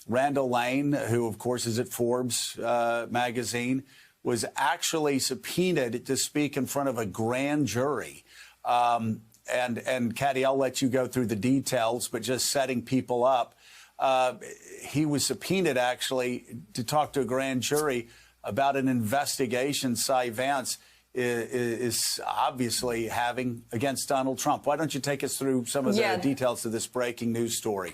Randall Lane, who, of course, is at Forbes magazine, was actually subpoenaed to speak in front of a grand jury. And Caddy, I'll let you go through the details, but just setting people up. He was subpoenaed, actually, to talk to a grand jury about an investigation Cy Vance is obviously having against Donald Trump. Why don't you take us through some of the details of this breaking news story?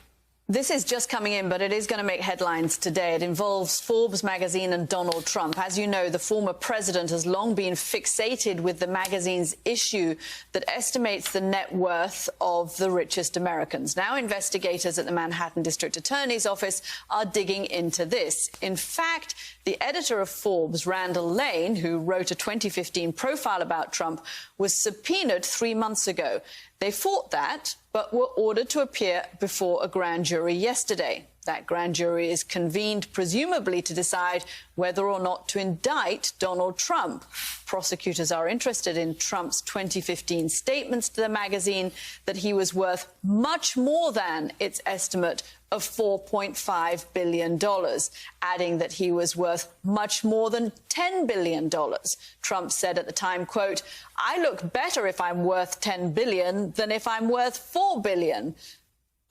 This is just coming in, but it is going to make headlines today. It involves Forbes magazine and Donald Trump. As you know, the former president has long been fixated with the magazine's issue that estimates the net worth of the richest Americans. Now investigators at the Manhattan District Attorney's Office are digging into this. In fact, the editor of Forbes, Randall Lane, who wrote a 2015 profile about Trump, was subpoenaed 3 months ago. They fought that, but were ordered to appear before a grand jury yesterday. That grand jury is convened presumably to decide whether or not to indict Donald Trump. Prosecutors are interested in Trump's 2015 statements to the magazine that he was worth much more than its estimate of $4.5 billion, adding that he was worth much more than $10 billion. Trump said at the time, quote, "I look better if I'm worth $10 billion than if I'm worth $4 billion.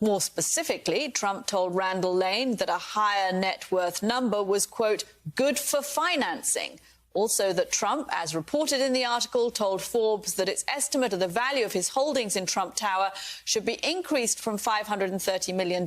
More specifically, Trump told Randall Lane that a higher net worth number was, quote, good for financing. Also that Trump, as reported in the article, told Forbes that its estimate of the value of his holdings in Trump Tower should be increased from $530 million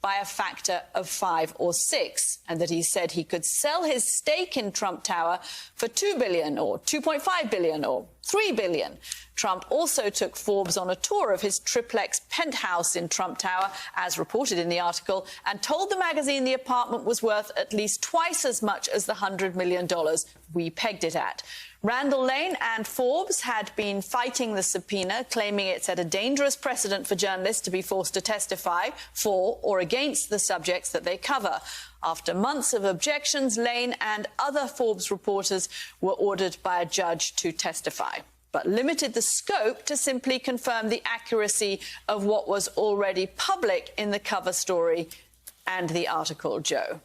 by a factor of 5 or 6, and that he said he could sell his stake in Trump Tower for $2 billion or $2.5 billion or $3 billion. Trump also took Forbes on a tour of his triplex penthouse in Trump Tower, as reported in the article, and told the magazine the apartment was worth at least twice as much as the $100 million we pegged it at. Randall Lane and Forbes had been fighting the subpoena, claiming it set a dangerous precedent for journalists to be forced to testify for or against the subjects that they cover. After months of objections, Lane and other Forbes reporters were ordered by a judge to testify, but limited the scope to simply confirm the accuracy of what was already public in the cover story and the article, Joe.